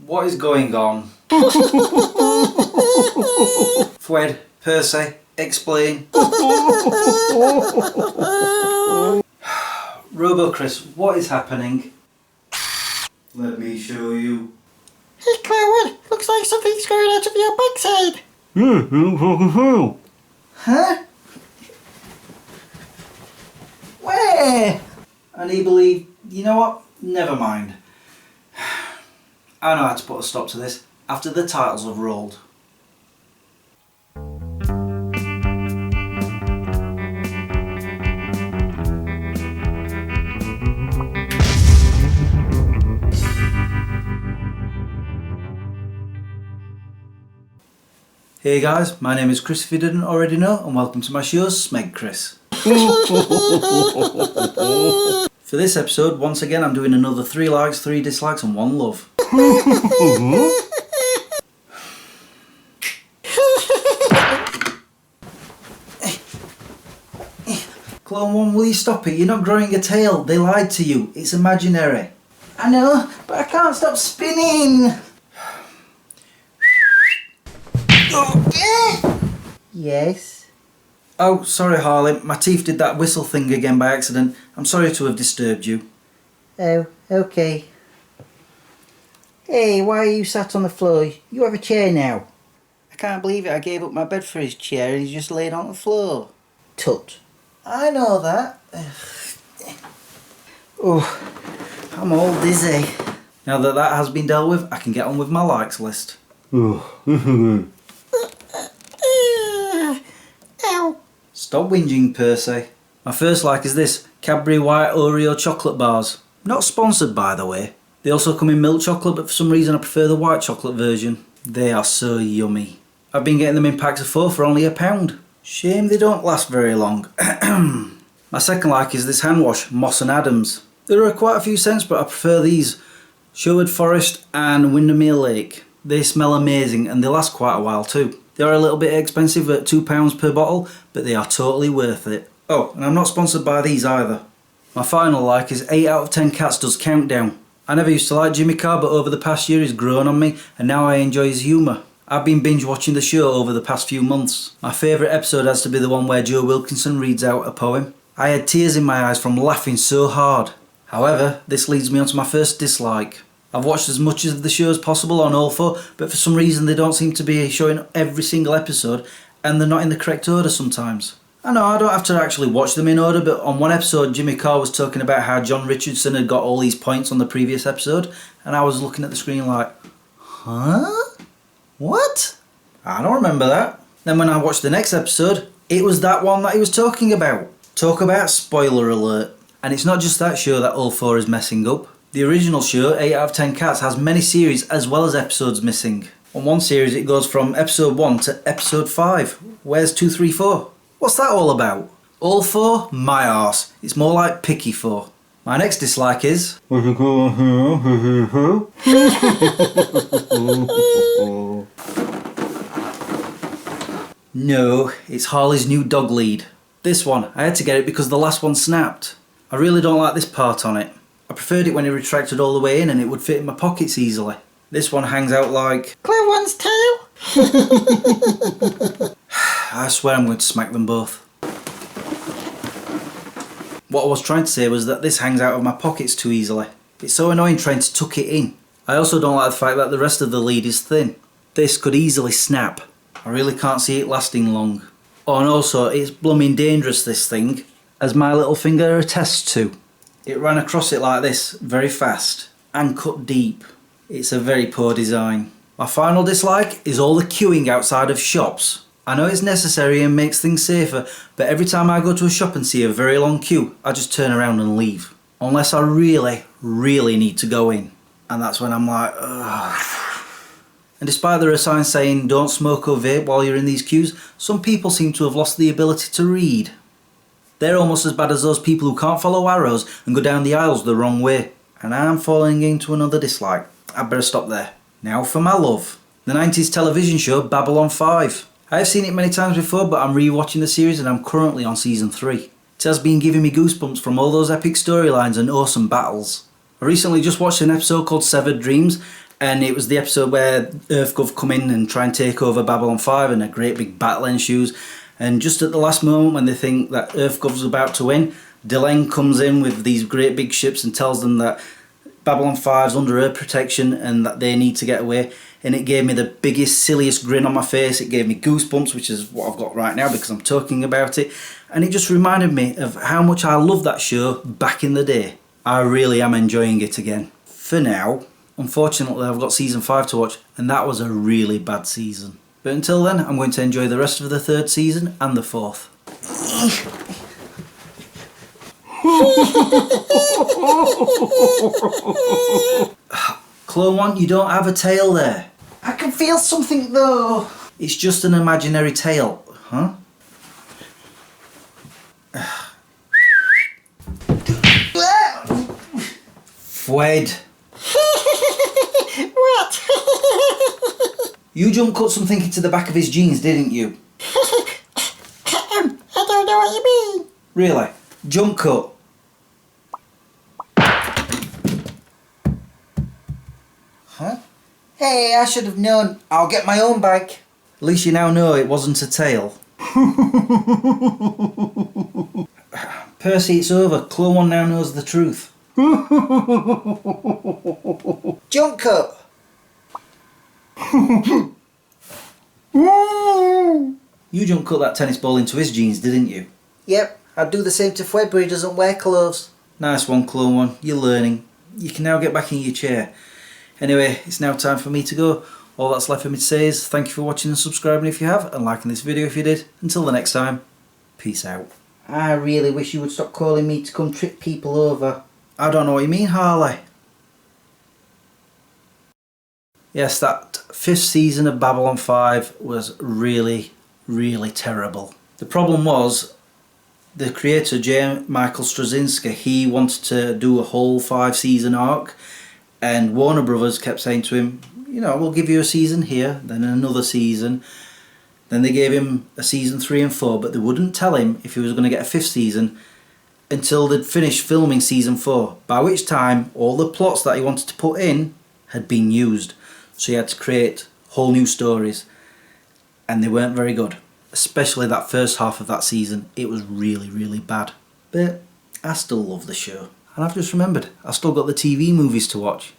What is going on? Fwed, Percy, explain. Robo Chris, what is happening? Let me show you. Hey Cloud, looks like something's going out of your backside. Huh? Where? I need believe. You know what? Never mind. I know how to put a stop to this after the titles have rolled. Hey guys, my name is Chris if you didn't already know, and welcome to my show, Smeg Chris. For this episode, once again I'm doing another 3 likes, 3 dislikes and 1 love. Clone 1, will you stop it? You're not growing a tail. They lied to you. It's imaginary. I know, but I can't stop spinning. Yes? Oh, sorry Harley, my teeth did that whistle thing again by accident. I'm sorry to have disturbed you. Oh, okay. Hey, why are you sat on the floor? You have a chair now. I can't believe it, I gave up my bed for his chair and he's just laid on the floor. Tut. I know that. Oh, I'm all dizzy. Now that that has been dealt with, I can get on with my likes list. Ow. Stop whinging, Percy. My first like is this, Cadbury White Oreo chocolate bars. Not sponsored, by the way. They also come in milk chocolate, but for some reason I prefer the white chocolate version. They are so yummy. I've been getting them in packs of 4 for only £1. Shame they don't last very long. My second like is this hand wash, Moss and Adams. There are quite a few scents, but I prefer these. Sherwood Forest and Windermere Lake. They smell amazing and they last quite a while too. They are a little bit expensive at £2 per bottle, but they are totally worth it. Oh, and I'm not sponsored by these either. My final like is 8 out of 10 Cats does Countdown. I never used to like Jimmy Carr, but over the past year he's grown on me and now I enjoy his humour. I've been binge watching the show over the past few months. My favourite episode has to be the one where Joe Wilkinson reads out a poem. I had tears in my eyes from laughing so hard. However, this leads me on to my first dislike. I've watched as much of the show as possible on all 4, but for some reason they don't seem to be showing every single episode and they're not in the correct order sometimes. I know I don't have to actually watch them in order, but on one episode Jimmy Carr was talking about how John Richardson had got all these points on the previous episode and I was looking at the screen like, huh? What? I don't remember that. Then when I watched the next episode, it was that one that he was talking about. Talk about spoiler alert. And it's not just that show that all 4 is messing up. The original show, 8 out of 10 Cats, has many series as well as episodes missing. On one series it goes from episode 1 to episode 5. Where's 2, 3, 4? What's that all about? All 4? My arse. It's more like picky 4. My next dislike is... No, it's Harley's new dog lead. This one, I had to get it because the last one snapped. I really don't like this part on it. I preferred it when it retracted all the way in and it would fit in my pockets easily. This one hangs out like... Clear one's tail. I swear I'm going to smack them both. What I was trying to say was that this hangs out of my pockets too easily. It's so annoying trying to tuck it in. I also don't like the fact that the rest of the lead is thin. This could easily snap. I really can't see it lasting long. Oh, and also it's blooming dangerous, this thing, as my little finger attests to. It ran across it like this, very fast, and cut deep. It's a very poor design. My final dislike is all the queuing outside of shops. I know it's necessary and makes things safer, but every time I go to a shop and see a very long queue, I just turn around and leave. Unless I really, really need to go in. And that's when I'm like, ugh. And despite there are signs saying don't smoke or vape while you're in these queues, some people seem to have lost the ability to read. They're almost as bad as those people who can't follow arrows and go down the aisles the wrong way. And I'm falling into another dislike. I'd better stop there. Now for my love. The 90s television show Babylon 5. I have seen it many times before, but I'm re-watching the series and I'm currently on season 3. It has been giving me goosebumps from all those epic storylines and awesome battles. I recently just watched an episode called Severed Dreams, and it was the episode where EarthGov come in and try and take over Babylon 5 and a great big battle ensues. And just at the last moment when they think that EarthGov's about to win, Delenn comes in with these great big ships and tells them that Babylon 5's under her protection and that they need to get away. And it gave me the biggest, silliest grin on my face. It gave me goosebumps, which is what I've got right now because I'm talking about it. And it just reminded me of how much I loved that show back in the day. I really am enjoying it again. For now, unfortunately I've got season 5 to watch, and that was a really bad season. But until then, I'm going to enjoy the rest of the 3rd season and the 4th. Clone One, you don't have a tail there. I can feel something though. It's just an imaginary tail, huh? Fwed. What? You jump cut something into the back of his jeans, didn't you? I don't know what you mean. Really? Jump cut. Huh? Hey, I should have known. I'll get my own bike. At least you now know it wasn't a tail. Percy, it's over. Clone One now knows the truth. Jump cut. You jump cut that tennis ball into his jeans, didn't you? Yep, I'd do the same to Fred, but he doesn't wear clothes. Nice one, Clone One. You're learning. You can now get back in your chair. Anyway, it's now time for me to go. All that's left for me to say is thank you for watching and subscribing if you have, and liking this video if you did. Until the next time, peace out. I really wish you would stop calling me to come trip people over. I don't know what you mean, Harley. Yes, that 5th season of Babylon 5 was really, really terrible. The problem was, the creator, J. Michael Straczynski, he wanted to do a whole 5-season arc, and Warner Brothers kept saying to him, you know, we'll give you a season here, then another season. Then they gave him a season 3 and 4, but they wouldn't tell him if he was going to get a 5th season until they'd finished filming season 4, by which time all the plots that he wanted to put in had been used. So he had to create whole new stories, and they weren't very good. Especially that first half of that season, it was really, really bad. But I still love the show. And I've just remembered, I've still got the TV movies to watch.